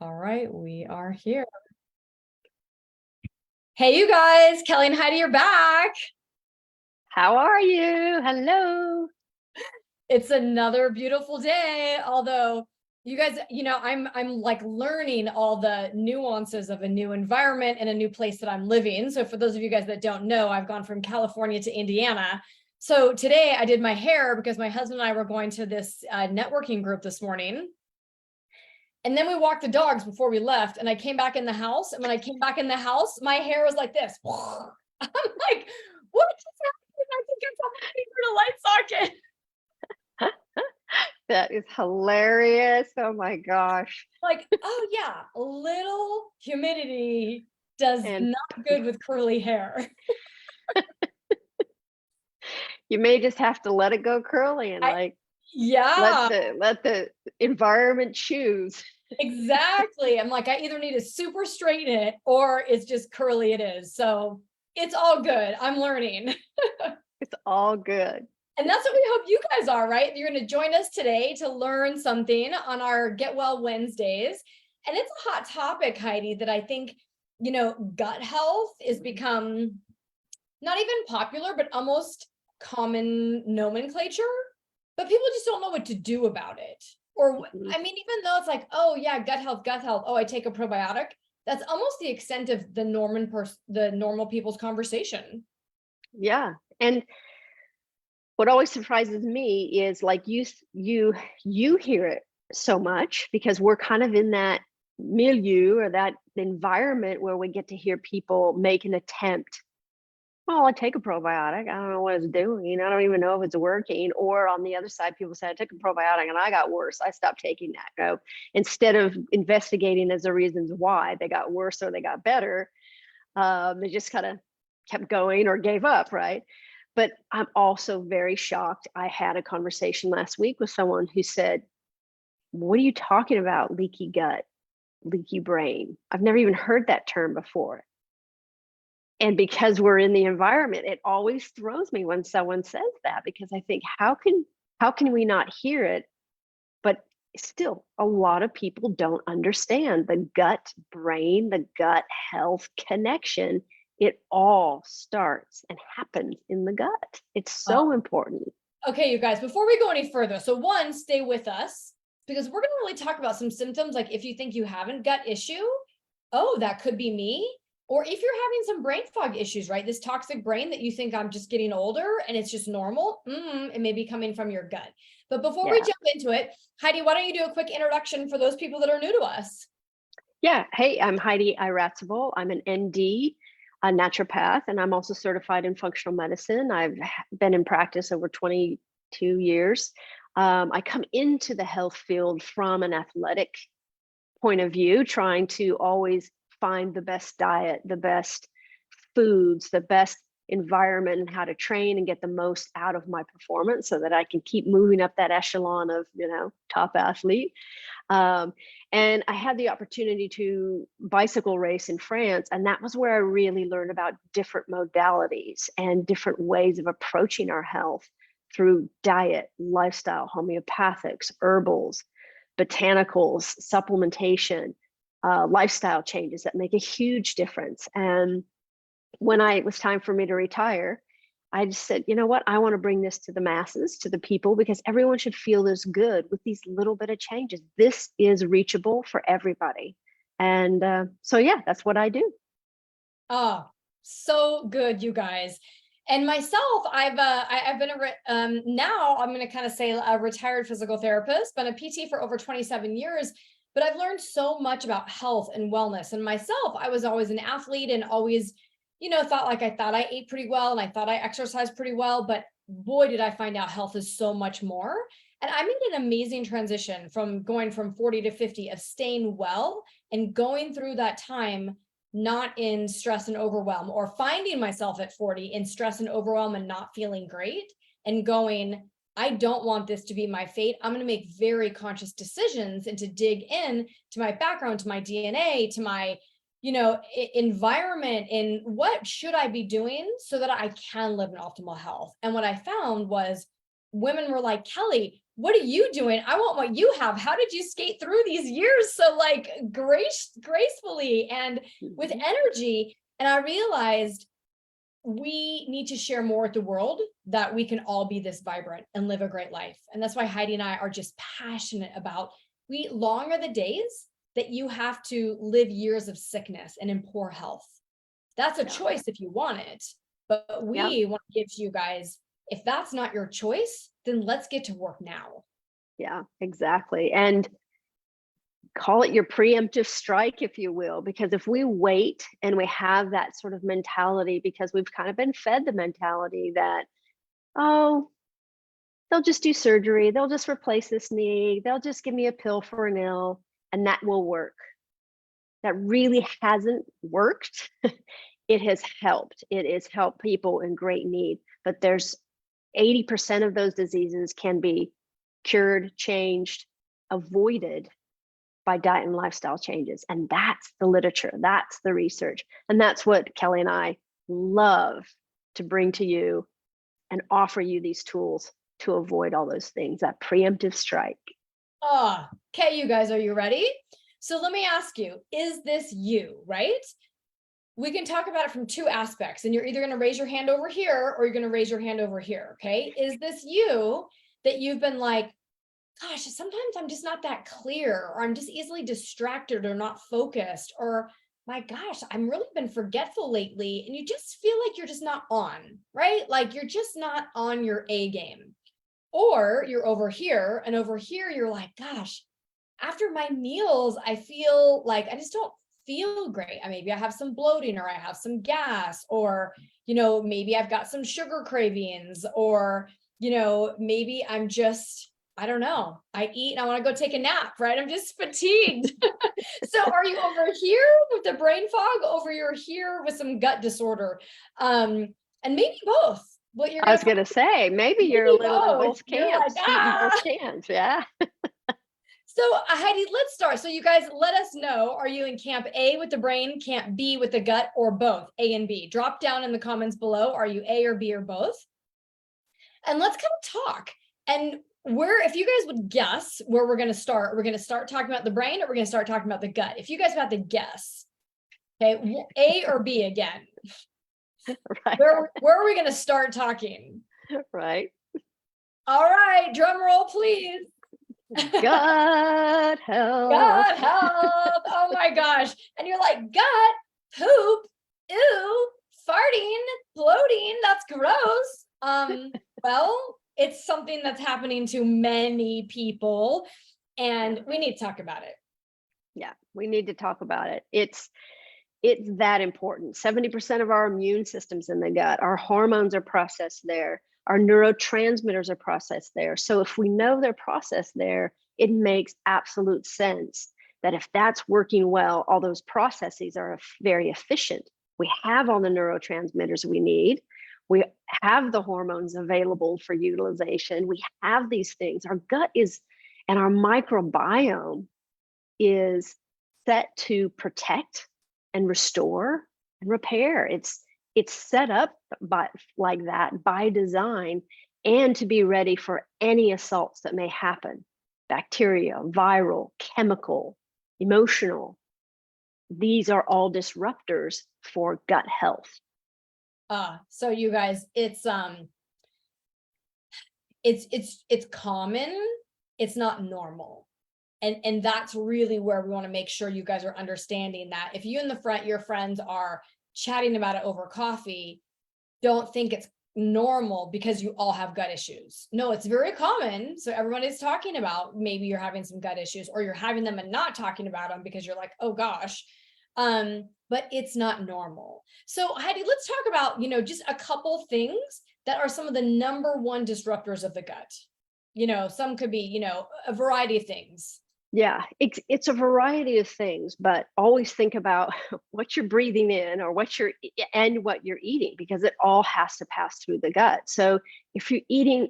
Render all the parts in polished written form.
All right, we are here. Hey, you guys, Kelly and Heidi are back. How are you? Hello. It's another beautiful day. Although you guys, I'm like learning all the nuances of a new environment and a new place that I'm living. So for those of you guys that don't know, I've gone from California to Indiana. So today I did my hair because my husband and I were going to this networking group this morning. And then we walked the dogs before we left, and I came back in the house. And when I came back in the house, my hair was like this. I'm like, what just happened? I think it's something for the light socket. That is hilarious. Oh my gosh. Like, oh yeah, a little humidity does not good with curly hair. You may just have to let it go curly and let the environment choose. Exactly. I'm like, I either need to super straighten it or it's just curly it is. So it's all good. I'm learning. It's all good. And that's what we hope you guys are, right? You're going to join us today to learn something on our Get Well Wednesdays. And it's a hot topic, Heidi, that I think, gut health is become not even popular, but almost common nomenclature. But people just don't know what to do about it. Or, I mean, even though it's like, oh yeah, gut health. Oh, I take a probiotic. That's almost the extent of the normal people's conversation. Yeah. And what always surprises me is like you hear it so much because we're kind of in that milieu or that environment where we get to hear people make an attempt. Well, I take a probiotic. I don't know what it's doing. I don't even know if it's working. Or on the other side, people say, I took a probiotic and I got worse. I stopped taking that. Instead of investigating as the reasons why they got worse or they got better, they just kind of kept going or gave up, right? But I'm also very shocked. I had a conversation last week with someone who said, what are you talking about? Leaky gut, leaky brain. I've never even heard that term before. And because we're in the environment, it always throws me when someone says that, because I think, how can we not hear it? But still, a lot of people don't understand the gut brain, the gut health connection. It all starts and happens in the gut. It's so important. Okay, you guys, before we go any further, so one, stay with us because we're going to really talk about some symptoms. Like if you think you have a gut issue, oh, that could be me. Or if you're having some brain fog issues, right? This toxic brain that you think I'm just getting older and it's just normal, it may be coming from your gut. But before we jump into it, Heidi, why don't you do a quick introduction for those people that are new to us? Yeah. Hey, I'm Heidi GRACEFUL. I'm an ND, a naturopath, and I'm also certified in functional medicine. I've been in practice over 22 years. I come into the health field from an athletic point of view, trying to always find the best diet, the best foods, the best environment, and how to train and get the most out of my performance so that I can keep moving up that echelon of, top athlete. And I had the opportunity to bicycle race in France. And that was where I really learned about different modalities and different ways of approaching our health through diet, lifestyle, homeopathics, herbals, botanicals, supplementation, lifestyle changes that make a huge difference. And when it was time for me to retire, I just said, you know what, I want to bring this to the masses, to the people, because everyone should feel this good with these little bit of changes. This is reachable for everybody. And so, yeah, that's what I do. Oh, so good, you guys. And myself, I've been now I'm going to kind of say a retired physical therapist, been a PT for over 27 years, but I've learned so much about health and wellness. And myself, I was always an athlete and always, thought I ate pretty well and I thought I exercised pretty well, but boy, did I find out health is so much more. And I made an amazing transition from going from 40 to 50 of staying well and going through that time not in stress and overwhelm, or finding myself at 40 in stress and overwhelm and not feeling great and going, I don't want this to be my fate. I'm going to make very conscious decisions and to dig in to my background, to my DNA, to my, environment, and what should I be doing so that I can live in optimal health. And what I found was women were like, Kelly, what are you doing? I want what you have. How did you skate through these years so like gracefully and with energy? And I realized we need to share more with the world that we can all be this vibrant and live a great life. And that's why Heidi and I are just passionate about, long are the days that you have to live years of sickness and in poor health. That's a choice if you want it. But we want to give to you guys, if that's not your choice, then let's get to work now. Yeah, exactly. And call it your preemptive strike, if you will, because if we wait and we have that sort of mentality, because we've kind of been fed the mentality that, oh, they'll just do surgery, they'll just replace this knee, they'll just give me a pill for an ill, and that will work. That really hasn't worked. It has helped. It has helped people in great need, but there's 80% of those diseases can be cured, changed, avoided by diet and lifestyle changes. And that's the literature, that's the research. And that's what Kelly and I love to bring to you and offer you these tools to avoid all those things, that preemptive strike. Okay, you guys, are you ready? So let me ask you, is this you, right? We can talk about it from two aspects, and you're either going to raise your hand over here or you're going to raise your hand over here. Okay. Is this you that you've been like, gosh, sometimes I'm just not that clear, or I'm just easily distracted or not focused, or my gosh, I'm really been forgetful lately. And you just feel like you're just not on, right? Like you're just not on your A game. Or you're over here, and over here, you're like, gosh, after my meals, I feel like I just don't feel great. Maybe I have some bloating, or I have some gas, or, maybe I've got some sugar cravings, or, maybe I'm just, I don't know. I eat and I want to go take a nap, right? I'm just fatigued. So are you over here with the brain fog, over here with some gut disorder? And maybe both. What you're I was going to say, maybe you're a little in both camps, like, feet in both camps. Yeah. So Heidi, let's start. So you guys, let us know, are you in camp A with the brain, camp B with the gut, or both, A and B? Drop down in the comments below. Are you A or B or both? And let's kind of talk. And if you guys would guess where we're going to start talking about the brain, or we're going to start talking about the gut. If you guys had to guess, okay, A or B again. Right. Where are we going to start talking? Right. All right, drum roll, please. Gut health. Gut health. Oh my gosh. And you're like, gut, poop, ew, farting, bloating, that's gross. Well, it's something that's happening to many people, and we need to talk about it. Yeah, we need to talk about it. It's that important. 70% of our immune system's in the gut. Our hormones are processed there. Our neurotransmitters are processed there. So if we know they're processed there, it makes absolute sense that if that's working well, all those processes are very efficient. We have all the neurotransmitters we need. We have the hormones available for utilization. We have these things. Our gut and our microbiome is set to protect and restore and repair. It's set up like that by design, and to be ready for any assaults that may happen. Bacteria, viral, chemical, emotional. These are all disruptors for gut health. So you guys, it's common, it's not normal. And that's really where we want to make sure you guys are understanding that if you and your friends are chatting about it over coffee, don't think it's normal because you all have gut issues. No, it's very common. So everyone is talking about, maybe you're having some gut issues, or you're having them and not talking about them because you're like, oh gosh. But it's not normal. So Heidi, let's talk about, just a couple things that are some of the number one disruptors of the gut. Some could be, a variety of things. Yeah, it's a variety of things, but always think about what you're breathing in, or what you're eating, because it all has to pass through the gut. So if you're eating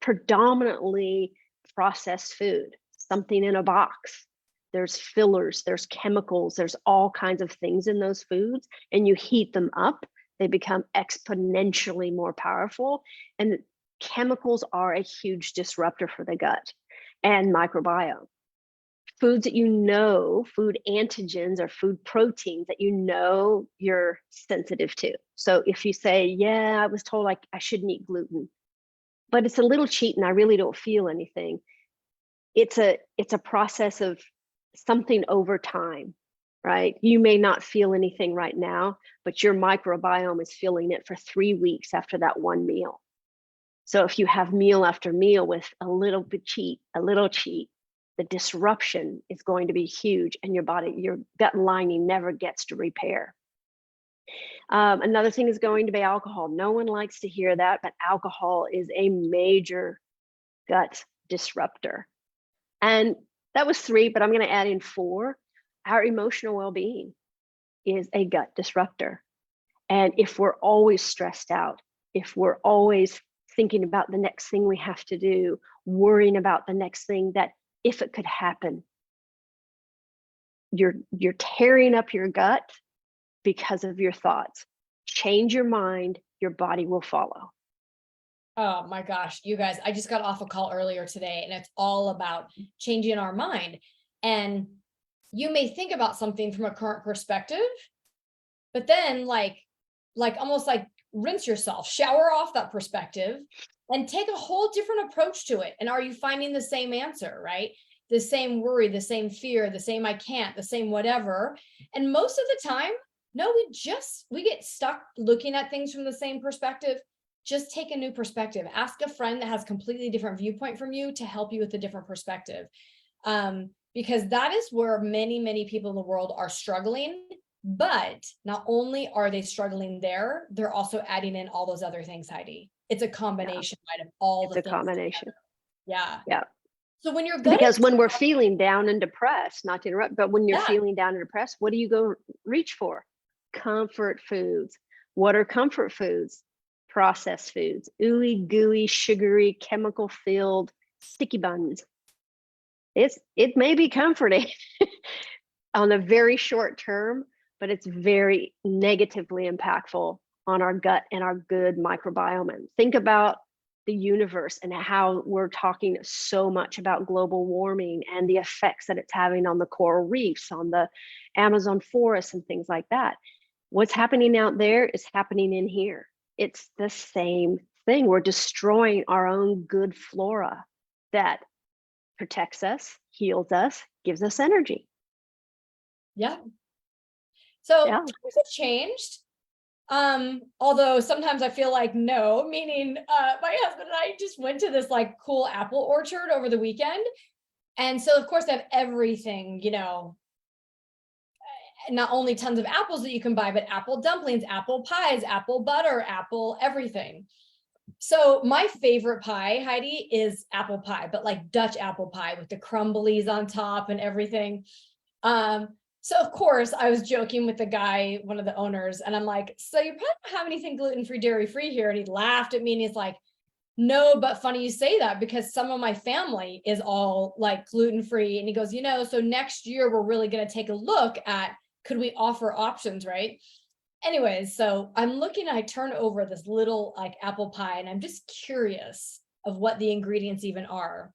predominantly processed food, something in a box, there's fillers, there's chemicals, there's all kinds of things in those foods, and you heat them up, they become exponentially more powerful and chemicals are a huge disruptor for the gut and microbiome. Foods that you know, food antigens or food proteins that you know you're sensitive to. So if you say, yeah, I was told I shouldn't eat gluten, but it's a little cheat and I really don't feel anything. It's a process of something over time, right? You may not feel anything right now, but your microbiome is feeling it for 3 weeks after that one meal. So if you have meal after meal with a little bit cheat, the disruption is going to be huge, and your gut lining never gets to repair. Another thing is going to be alcohol. No one likes to hear that, but alcohol is a major gut disruptor. And that was 3, but I'm going to add in 4. Our emotional well-being is a gut disruptor. And if we're always stressed out, if we're always thinking about the next thing we have to do, worrying about the next thing that if it could happen, you're tearing up your gut because of your thoughts. Change your mind, your body will follow. Oh my gosh, you guys, I just got off a call earlier today, and it's all about changing our mind. And you may think about something from a current perspective, but then like almost like rinse yourself, shower off that perspective and take a whole different approach to it. And are you finding the same answer, right? The same worry, the same fear, the same I can't, the same whatever. And most of the time, no, we get stuck looking at things from the same perspective. Just take a new perspective. Ask a friend that has completely different viewpoint from you to help you with a different perspective. Because that is where many, many people in the world are struggling. But not only are they struggling there, they're also adding in all those other things, Heidi. It's a combination, right, of all the things. It's a combination. Together. Yeah. Yeah. So when you're good, because when we're feeling down and depressed, not to interrupt, but when you're Yeah. feeling down and depressed, what do you go reach for? Comfort foods. What are comfort foods? Processed foods, ooey gooey, sugary, chemical filled, sticky buns. It may be comforting on a very short term, but it's very negatively impactful on our gut and our good microbiome. And think about the universe and how we're talking so much about global warming and the effects that it's having on the coral reefs, on the Amazon forests and things like that. What's happening out there is happening in here. It's the same thing. We're destroying our own good flora that protects us, heals us, gives us energy. Yeah. So Yeah. times have changed. Although sometimes I feel like no, meaning my husband and I just went to this like cool apple orchard over the weekend. And so of course they have everything, not only tons of apples that you can buy, but apple dumplings, apple pies, apple butter, apple everything. So my favorite pie, Heidi, is apple pie, but like Dutch apple pie with the crumblies on top and everything. So of course I was joking with the guy, one of the owners, and I'm like, so you probably don't have anything gluten-free, dairy-free here. And he laughed at me and he's like, no, but funny you say that because some of my family is all like gluten-free. And he goes, so next year we're really going to take a look at, could we offer options, right? Anyways, so I turn over this little like apple pie and I'm just curious of what the ingredients even are.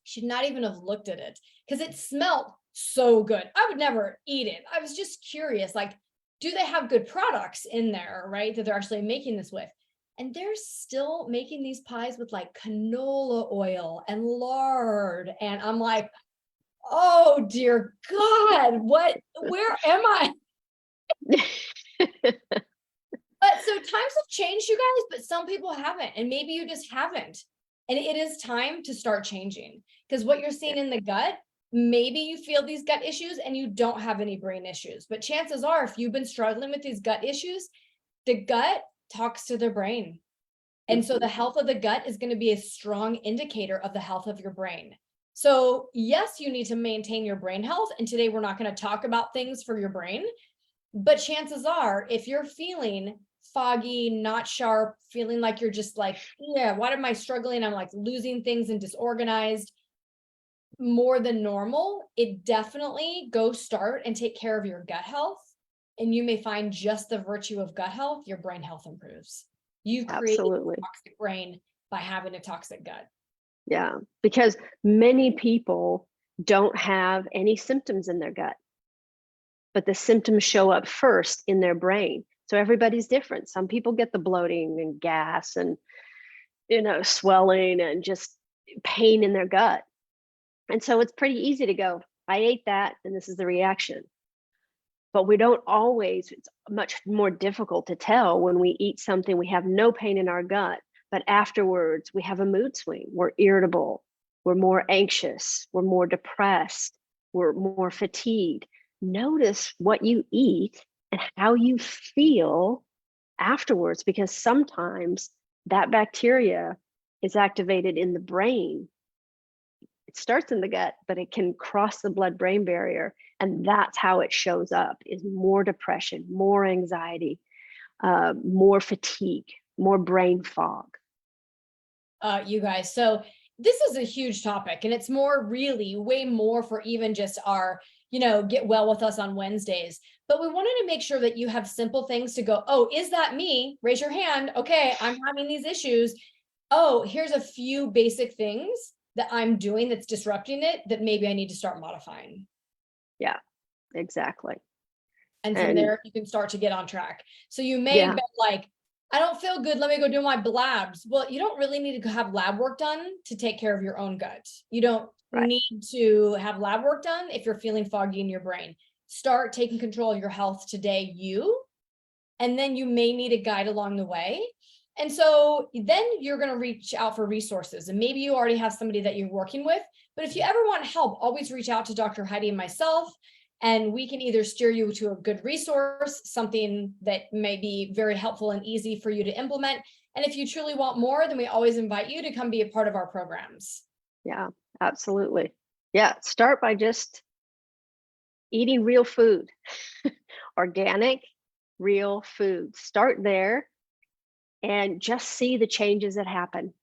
Should not even have looked at it because it smelled so good. I would never eat it. I was just curious, like, do they have good products in there, right? That they're actually making this with. And they're still making these pies with like canola oil and lard. And I'm like, oh dear God, where am I? But so times have changed, you guys, but some people haven't. And maybe you just haven't. And it is time to start changing because what you're seeing in the gut, maybe you feel these gut issues and you don't have any brain issues. But chances are, if you've been struggling with these gut issues, the gut talks to the brain. And so the health of the gut is going to be a strong indicator of the health of your brain. So yes, you need to maintain your brain health. And today we're not going to talk about things for your brain. But chances are, if you're feeling foggy, not sharp, feeling like you're just like, yeah, what am I struggling? I'm like losing things and disorganized more than normal. It definitely go start and take care of your gut health. And you may find just the virtue of gut health, your brain health improves. You create a toxic brain by having a toxic gut. Yeah, because many people don't have any symptoms in their gut, but the symptoms show up first in their brain. So everybody's different. Some people get the bloating and gas and, swelling and just pain in their gut. And so it's pretty easy to go, I ate that and this is the reaction. But we don't always, it's much more difficult to tell when we eat something, we have no pain in our gut, but afterwards we have a mood swing. We're irritable, we're more anxious, we're more depressed, we're more fatigued. Notice what you eat and how you feel afterwards, because sometimes that bacteria is activated in the brain. It starts in the gut, but it can cross the blood-brain barrier. And that's how it shows up, is more depression, more anxiety, more fatigue, more brain fog. You guys, so this is a huge topic, and it's more really way more for even just our, get well with us on Wednesdays. But we wanted to make sure that you have simple things to go, oh, is that me? Raise your hand. Okay, I'm having these issues. Oh, here's a few basic things that I'm doing that's disrupting it that maybe I need to start modifying. Yeah, exactly. And from there, you can start to get on track. So you may have been like, I don't feel good. Let me go do my labs. Well, you don't really need to have lab work done to take care of your own gut. You don't need to have lab work done if you're feeling foggy in your brain. Start taking control of your health today, and then you may need a guide along the way. And so then you're going to reach out for resources, and maybe you already have somebody that you're working with. But if you ever want help, always reach out to Dr. Heidi and myself, and we can either steer you to a good resource, something that may be very helpful and easy for you to implement. And if you truly want more, then we always invite you to come be a part of our programs. Yeah, absolutely. Yeah, start by just eating real food, organic, real food. Start there and just see the changes that happen.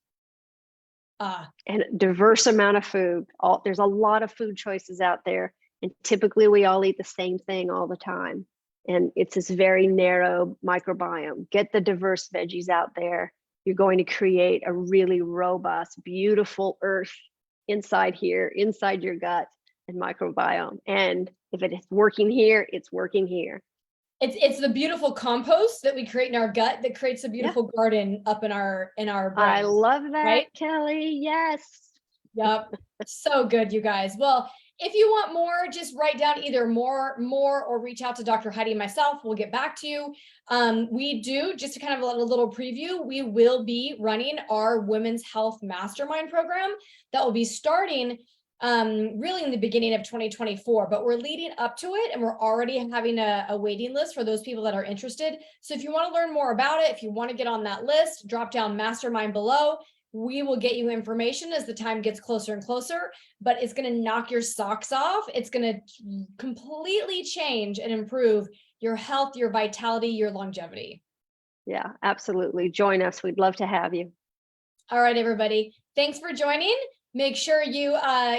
And diverse amount of food. There's a lot of food choices out there, and typically we all eat the same thing all the time. And it's this very narrow microbiome. Get the diverse veggies out there. You're going to create a really robust, beautiful earth inside here, inside your gut and microbiome. And if it is working here, it's working here. It's the beautiful compost that we create in our gut that creates a beautiful garden up in our brain. I love that, right? Kelly. Yes. Yep. So good, you guys. Well, if you want more, just write down either more, or reach out to Dr. Heidi and myself. We'll get back to you. We do, just to kind of a little preview, we will be running our Women's Health Mastermind program that will be starting really in the beginning of 2024, but we're leading up to it, and we're already having a waiting list for those people that are interested. So if you want to learn more about it, if you want to get on that list, drop down Mastermind below. We will get you information as the time gets closer and closer, but it's going to knock your socks off. It's going to completely change and improve your health, your vitality, your longevity. Yeah, absolutely. Join us. We'd love to have you. All right, everybody. Thanks for joining. Make sure you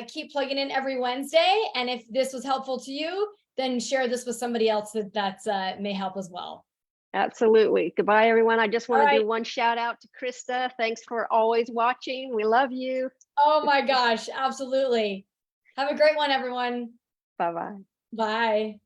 keep plugging in every Wednesday. And if this was helpful to you, then share this with somebody else that may help as well. Absolutely. Goodbye, everyone. I just want to do one shout out to Krista. Thanks for always watching. We love you. Oh my gosh. Absolutely. Have a great one, everyone. Bye-bye. Bye.